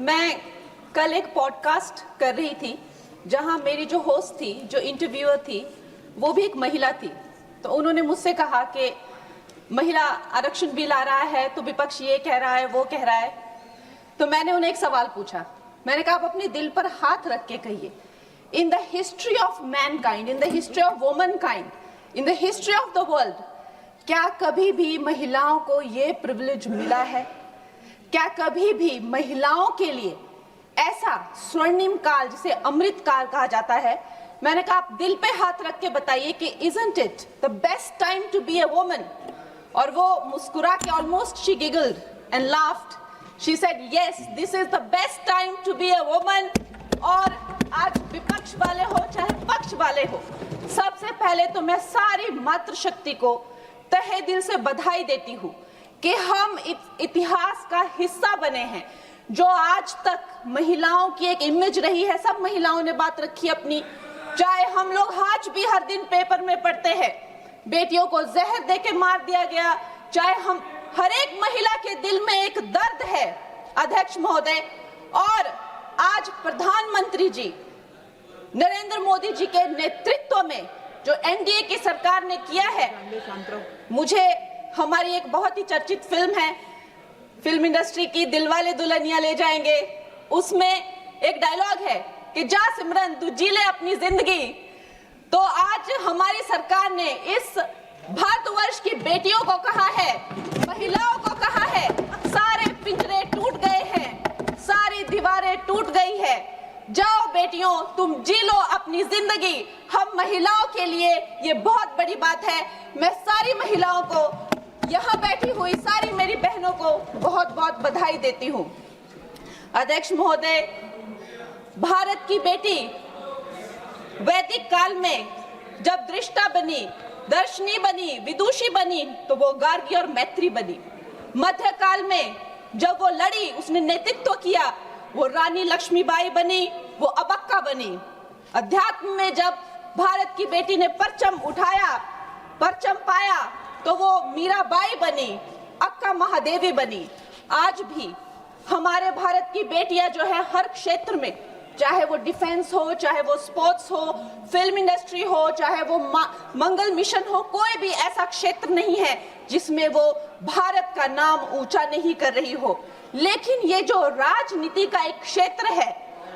मैं कल एक पॉडकास्ट कर रही थी जहां मेरी जो होस्ट थी, जो इंटरव्यूअर थी, वो भी एक महिला थी। तो उन्होंने मुझसे कहा कि महिला आरक्षण बिल आ रहा है तो विपक्ष ये कह रहा है, वो कह रहा है। तो मैंने उन्हें एक सवाल पूछा। मैंने कहा, आप अपने दिल पर हाथ रख के कहिए, in the history of mankind, in the history of womankind, in the history of the world, क्या कभी भी महिलाओं को ये प्रिविलेज मिला है? क्या कभी भी महिलाओं के लिए ऐसा स्वर्णिम काल, जिसे अमृत काल कहा जाता है? मैंने कहा, आप दिल पे हाथ रख के बताइए कि isn't it the best time to be a woman? और वो मुस्कुरा के almost she giggled and laughed. She said, yes, this is the best time to be a woman. और आज विपक्ष वाले हो चाहे पक्ष वाले हो, सबसे पहले तो मैं सारी मातृशक्ति को तहे दिल से बधाई देती हूँ कि हम इतिहास का हिस्सा बने हैं। जो आज तक महिलाओं की एक इमेज रही है, सब महिलाओं ने बात रखी अपनी। चाहे हम लोग आज भी हर दिन पेपर में पढ़ते हैं, बेटियों को जहर दे के मार दिया गया, चाहे हम हर एक महिला के दिल में एक दर्द है अध्यक्ष महोदय। और आज प्रधानमंत्री जी नरेंद्र मोदी जी के नेतृत्व में जो एनडीए की सरकार ने किया है, मुझे हमारी एक बहुत ही चर्चित फिल्म है, फिल्म इंडस्ट्री की, दिलवाले दुल्हनिया ले जाएंगे, उसमें एक डायलॉग है कि जा सिमरन तू जी ले अपनी जिंदगी। तो आज हमारी सरकार ने इस भारतवर्ष की बेटियों को कहा है, महिलाओं को कहा है, सारे पिंजरे टूट गए हैं, सारी दीवारें टूट गई है, जाओ बेटियों तुम जी लो अपनी जिंदगी। हम महिलाओं के लिए ये बहुत बड़ी बात है। मैं सारी महिलाओं को, यहाँ बैठी हुई सारी मेरी बहनों को बहुत बहुत बधाई देती हूँ। अध्यक्ष महोदय, भारत की बेटी वैदिक काल में जब दृष्टा बनी, दर्शनी बनी, विदुषी बनी, तो वो गार्गी और मैत्री बनी। मध्यकाल में जब वो लड़ी, उसने नेतृत्व किया, वो रानी लक्ष्मीबाई बनी, वो अबक्का बनी। अध्यात्म में जब भारत की बेटी ने परचम उठाया, परचम पाया, तो वो मीराबाई बनी, अक्का महादेवी बनी। आज भी हमारे भारत की बेटियां जो है हर क्षेत्र में, चाहे वो डिफेंस हो, चाहे वो स्पोर्ट्स हो, फिल्म इंडस्ट्री हो, चाहे वो मंगल मिशन हो, कोई भी ऐसा क्षेत्र नहीं है जिसमें वो भारत का नाम ऊंचा नहीं कर रही हो। लेकिन ये जो राजनीति का एक क्षेत्र है,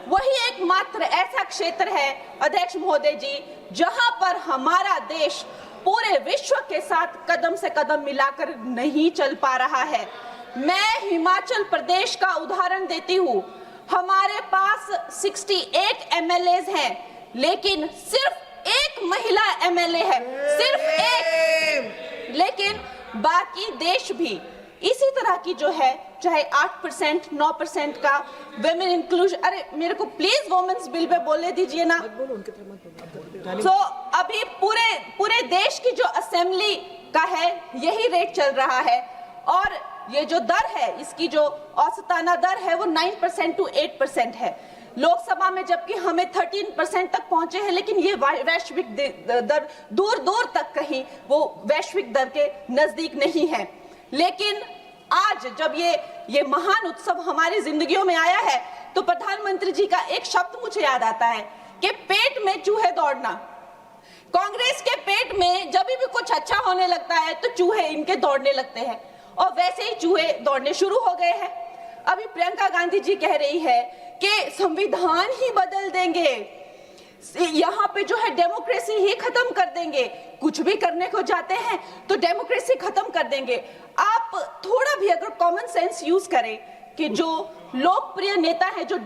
वही एकमात्र ऐसा क्षेत्र है अध्यक्ष महोदय जी, जहां पर हमारा देश पूरे विश्व के साथ कदम से कदम मिलाकर नहीं चल पा रहा है। मैं हिमाचल प्रदेश का उदाहरण देती हूँ। हमारे पास 68 एमएलएज हैं, लेकिन सिर्फ एक महिला एमएलए है, सिर्फ एक। लेकिन बाकी देश भी इसी तरह की जो है, चाहे 8%, 9% का वुमेन इंक्लूजन। अरे मेरे को प्लीज वुमेन्स बिल पे बोलने दीजिए ना। तो अभी पूरे देश की जो असेंबली का है, यही रेट चल रहा है। और ये जो दर है, इसकी जो औसताना दर है, वो 9% to 8% है। लोकसभा में जबकि हमें 13% तक पहुंचे हैं, लेकिन ये वैश्विक दर दूर दूर तक कहीं वो वैश्विक दर के नजदीक नहीं है। लेकिन आज जब ये महान उत्सव हमारी जिंदगियों में आया है, तो प्रधानमंत्री जी का एक शब्द मुझे याद आता है कि पेट में चूहे दौड़ना। कांग्रेस के पेट में जब भी कुछ अच्छा होने लगता है तो चूहे इनके दौड़ने लगते हैं, और वैसे ही चूहे दौड़ने शुरू हो गए हैं। अभी प्रियंका गांधी जी कह रही है कि संविधान ही बदल देंगे, यहाँ पे जो है डेमोक्रेसी ही खत्म कर देंगे। कुछ भी करने को जाते हैं तो डेमोक्रेसी खत्म कर देंगे। आप थोड़ा भी अगर कॉमन सेंस यूज करें कि जो लोकप्रिय नेता है, जो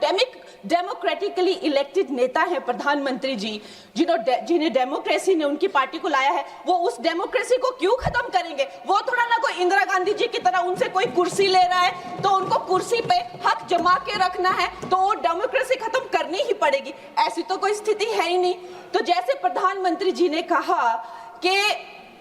डेमोक्रेटिकली इलेक्टेड नेता है प्रधानमंत्री जी, जिन्हें डेमोक्रेसी ने उनकी पार्टी को लाया है, वो उस डेमोक्रेसी को क्यों खत्म करेंगे? वो थोड़ा ना कोई इंदिरा गांधी जी की तरह उनसे कोई कुर्सी ले रहा है तो उनको कुर्सी पे हक जमा के रखना है, तो वो डेमोक्रेसी खत्म करनी ही पड़ेगी। ऐसी तो कोई स्थिति है ही नहीं। तो जैसे प्रधानमंत्री जी ने कहा कि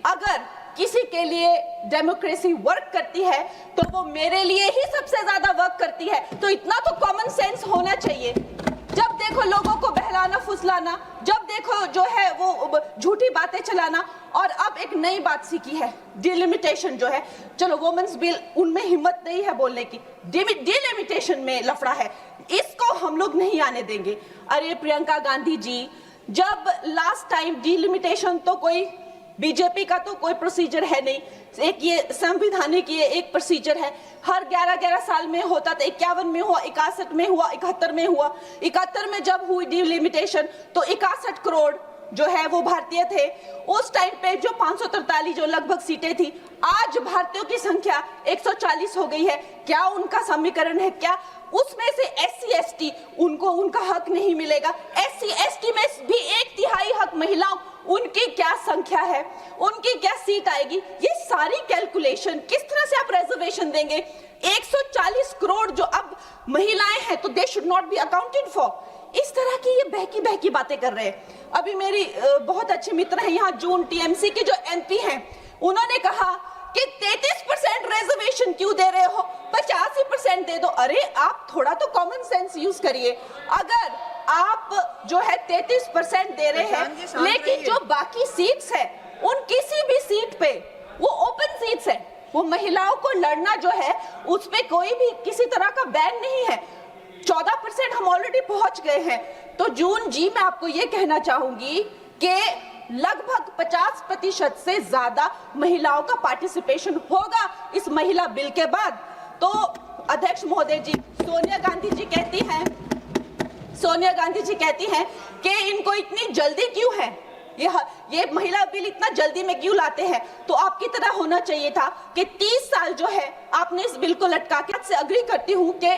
अगर किसी के लिए डेमोक्रेसी वर्क करती है तो वो मेरे लिए ही सबसे ज्यादा वर्क करती है, तो इतना तो कॉमन सेंस होना चाहिए। जब देखो लोगों को बहलाना फुसलाना, जब देखो जो है वो झूठी बातें चलाना, और अब एक नई बात सीखी है, डिलिमिटेशन जो है। चलो वुमेन्स बिल, उनमें हिम्मत नहीं है बोलने की, डिलिमिटेशन में लफड़ा है, इसको हम लोग नहीं आने देंगे। अरे प्रियंका गांधी जी, जब लास्ट टाइम डिलिमिटेशन तो कोई बीजेपी का तो कोई प्रोसीजर है नहीं, एक ये संवैधानिक ये एक प्रोसीजर है, हर 11-11 साल में होता था। 51 में हुआ, 61 में हुआ, 71 में हुआ। 71 में जब हुई डिलिमिटेशन तो 61 करोड़ जो है वो भारतीय थे। उस टाइम पे जो 543 जो लगभग सीटें थी, आज भारतीयों की संख्या 140 हो गई है। क्या उनका समीकरण है? क्या उसमें से SC ST उनको उनका हक नहीं मिलेगा? SC ST में भी 1/3 हक महिलाओं, उनकी क्या संख्या है, उनकी क्या सीट आएगी? ये सारी कैलकुलेशन किस तरह से आप रिजर्वेशन देंगे? 140 करोड़ जो अब महिलाएं हैं तो they should not be accounted for. इस तरह की ये बहकी बातें कर रहे हैं। अभी मेरी बहुत अच्छी मित्र है यहाँ जून TMC के जो MP हैं, उन्होंने कहा कि 33% रिजर्वेशन क्यों दे रहे हो, 85% दे दो। अरे आप थोड़ा तो कॉमन सेंस यूज करिए। अगर आप जो है 33% दे रहे हैं, लेकिन जो बाकी सीट्स है उन किसी भी सीट पे वो ओपन सीट्स है, वो महिलाओं को लड़ना जो है उस पे कोई भी किसी तरह का बैन नहीं है। 14% हम ऑलरेडी पहुंच गए हैं। तो जून जी, मैं आपको ये कहना चाहूंगी कि लगभग 50% से ज्यादा महिलाओं का पार्टिसिपेशन होगा इस महिला बिल के बाद। तो अध्यक्ष महोदय जी, सोनिया गांधी जी कहती हैं कि इनको इतनी जल्दी क्यों है, ये महिला बिल इतना जल्दी में क्यों लाते हैं? तो आपकी तरह होना चाहिए था कि 30 साल जो है आपने इस बिल को लटका के। से अग्री करती हूँ कि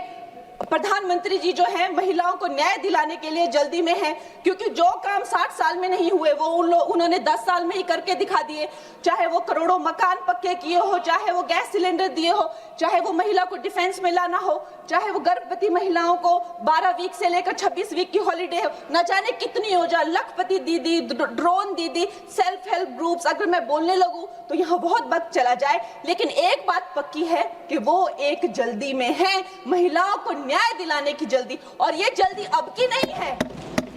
प्रधानमंत्री जी जो है महिलाओं को न्याय दिलाने के लिए जल्दी में है, क्योंकि जो काम 60 साल में नहीं हुए वो उन्होंने 10 साल में ही करके दिखा दिए। चाहे वो करोड़ों मकान पक्के किए हो, चाहे वो गैस सिलेंडर दिए हो, चाहे वो महिला को डिफेंस में लाना हो, चाहे वो गर्भवती महिलाओं को 12 वीक से लेकर 26 वीक की हॉलीडे हो, न जाने कितनी योजना, लखपति दीदी, ड्रोन दीदी, सेल्फ हेल्प ग्रुप्स। अगर मैं बोलने लगूं तो यहाँ बहुत वक्त चला जाए, लेकिन एक बात पक्की है कि वो एक जल्दी में है, महिलाओं को न्याय दिलाने की जल्दी। और ये जल्दी अब की नहीं है,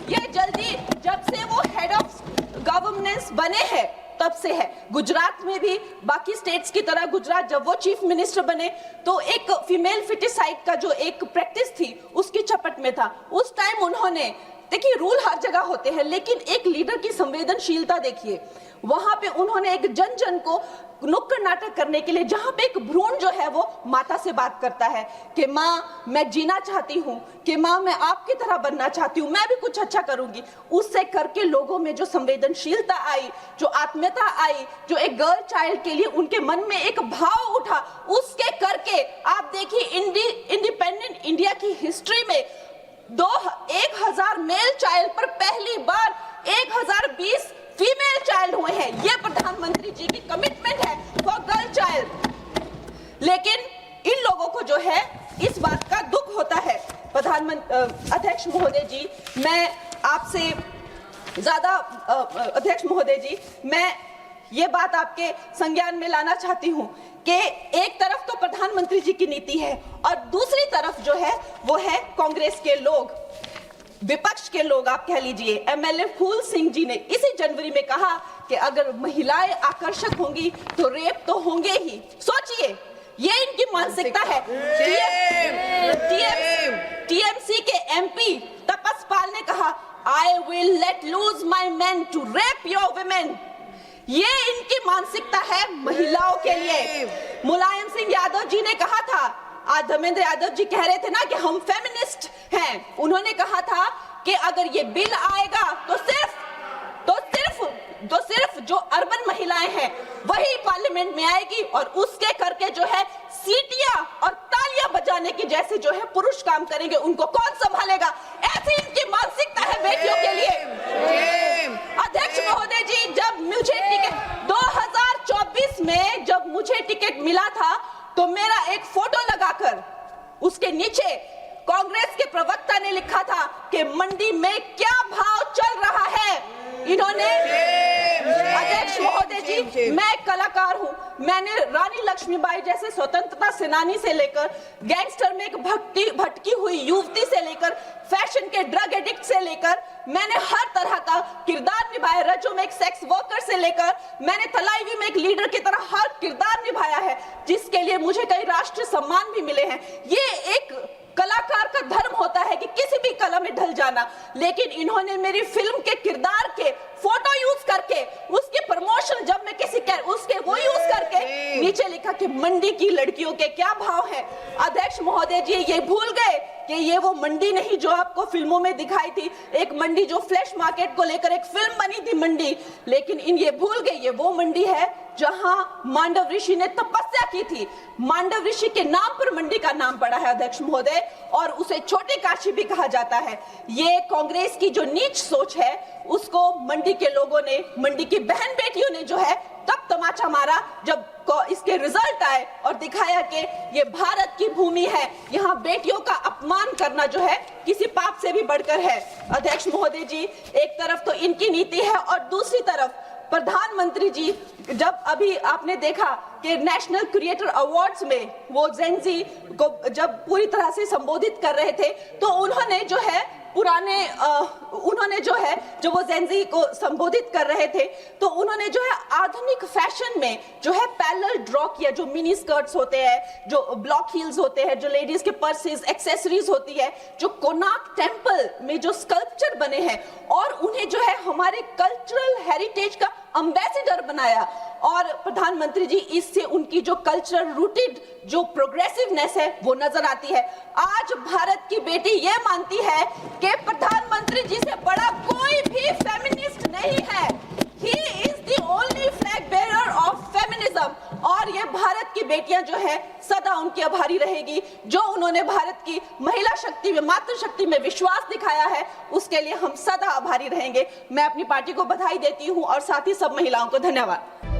ये जल्दी जब से वो हेड ऑफ गवर्नेंस बने हैं तब से है। गुजरात में भी बाकी स्टेट्स की तरह गुजरात जब वो चीफ मिनिस्टर बने तो एक फीमेल फिटिसाइड का जो एक प्रैक्टिस थी उसकी चपट में था। उस टाइम उन्होंने, देखिए रूल हर जगह होते हैं, लेकिन एक लीडर की संवेदनशीलता देखिए, वहां पे उन्होंने एक जन जन को नुक्कड़ नाटक करने के लिए, जहां पे एक भ्रूण जो है वो माता से बात करता है कि माँ मैं जीना चाहती हूँ, कि माँ मैं आपकी तरह बनना चाहती हूँ, मैं भी कुछ अच्छा करूंगी, उससे करके लोगों में जो संवेदनशीलता आई, जो आत्मीयता आई, जो एक गर्ल चाइल्ड के लिए उनके मन में एक भाव उठा, उसके करके आप देखिए इंडिपेंडेंट इंडिया की हिस्ट्री में 1000 मेल चाइल्ड पर पहली बार 1020 फीमेल चाइल्ड हुए हैं। ये प्रधानमंत्री जी की कमिटमेंट है फॉर गर्ल चाइल्ड। लेकिन इन लोगों को जो है इस बात का दुख होता है। अध्यक्ष महोदय जी, मैं आपसे ज्यादा अध्यक्ष महोदय जी, मैं ये बात आपके संज्ञान में लाना चाहती हूँ कि एक तरफ तो प्रधानमंत्री जी की नीति है और दूसरी तरफ जो है वो है कांग्रेस के लोग, विपक्ष के लोग आप कह लीजिए। MLA फूल सिंह जी ने इसी जनवरी में कहा कि अगर महिलाएं आकर्षक होंगी तो रेप तो होंगे ही। सोचिए, ये इनकी मानसिकता है। TMC के MP तपस पाल ने कहा, I will let loose my men to rape your women। ये इनकी मानसिकता है महिलाओं के लिए। मुलायम सिंह यादव जी ने कहा था, आज धर्मेंद्र यादव जी कह रहे थे ना कि हम फेमिनिस्ट हैं, उन्होंने कहा था कि अगर ये बिल आएगा तो सिर्फ जो अर्बन महिलाएं हैं वही पार्लियामेंट में आएगी और उसके करके जो है सीटियां और तालियां बजाने की जैसे जो है पुरुष काम करेंगे, उनको कौन संभालेगा? ऐसी इनकी मानसिकता है बेटियों के लिए। अध्यक्ष महोदय जी, जब मुझे टिकट 2024 में जब मुझे टिकट मिला था तो मेरा एक फोटो लगाकर उसके नीचे कांग्रेस के प्रवक्ता ने लिखा था कि मंडी में क्या भाव चल रहा है। इन्होंने, अध्यक्ष महोदय जी, मैं कलाकार हूं, मैंने रानी लक्ष्मीबाई जैसे स्वतंत्रता सेनानी से लेकर गैंगस्टर में एक भटकी हुई युवती से लेकर फैशन के ड्रग एडिक्ट से लेकर मैंने हर तरह का किरदार निभाया निभाया, रजो में एक सेक्स वर्कर से लेकर मैंने तलाईवी में एक लीडर की तरह हर किरदार निभाया है, जिसके लिए मुझे कई राष्ट्रीय सम्मान भी मिले हैं। ये एक कलाकार का धर्म होता है कि किसी भी कला में ढल जाना, लेकिन इन्होंने मेरी फिल्म के किरदार के फोटो यूज करके उसके प्रमोशन, जब मैं किसी उसके वो यूज करके नीचे लिखा कि मंडी की लड़कियों के क्या भाव है। अध्यक्ष महोदय जी ये भूल गए कि ये वो मंडी नहीं जो आपको फिल्मों में दिखाई थी, एक मंडी जो फ्लैश मार्केट को लेकर एक फिल्म बनी थी मंडी, लेकिन ये भूल गए ये वो मंडी है जहां मांडव ऋषि ने तपस्या की थी। मांडव ऋषि के नाम पर मंडी का नाम पड़ा है अध्यक्ष महोदय, और उसे छोटी काशी भी कहा जाता है। ये कांग्रेस की जो नीच सोच है उसको मंडी के लोगों ने, मंडी की बहन बेटियों ने जो है तब तमाचा मारा जब इसके रिजल्ट आए और दिखाया कि ये भारत की भूमि है, यहाँ बेटियों का अपमान करना जो है किसी पाप से भी बढ़कर है। अध्यक्ष महोदय जी, एक तरफ तो इनकी नीति है और दूसरी तरफ प्रधानमंत्री जी, जब अभी आपने देखा कि नेशनल क्रिएटर अवार्ड्स में वो जेनजी को जब पूरी तरह से संबोधित कर रहे थे तो उन्होंने जो है जब वो जेनजी को संबोधित कर रहे थे तो उन्होंने जो है आधुनिक फैशन में जो है पैरेलल ड्रॉ किया, जो मिनी स्कर्ट्स होते हैं, जो ब्लॉक हील्स होते हैं, जो लेडीज के पर्सेस, एक्सेसरीज होती है, जो कोणार्क टेम्पल में जो स्कल्पचर बने हैं, और उन्हें जो है हमारे कल्चरल हेरिटेज का एम्बेसडर बनाया। और प्रधानमंत्री जी, इससे उनकी जो कल्चरल रूटेड जो प्रोग्रेसिवनेस है वो नजर आती है। आज भारत की बेटी ये मानती है कि प्रधानमंत्री जी से बड़ा कोई भी फेमिनिस्ट नहीं है। He is the only flag bearer of feminism। और ये भारत की बेटियां जो है सदा उनकी आभारी रहेगी, जो उन्होंने भारत की महिला शक्ति में, मातृशक्ति में विश्वास दिखाया है, उसके लिए हम सदा आभारी रहेंगे। मैं अपनी पार्टी को बधाई देती हूं और साथ ही सब महिलाओं को धन्यवाद।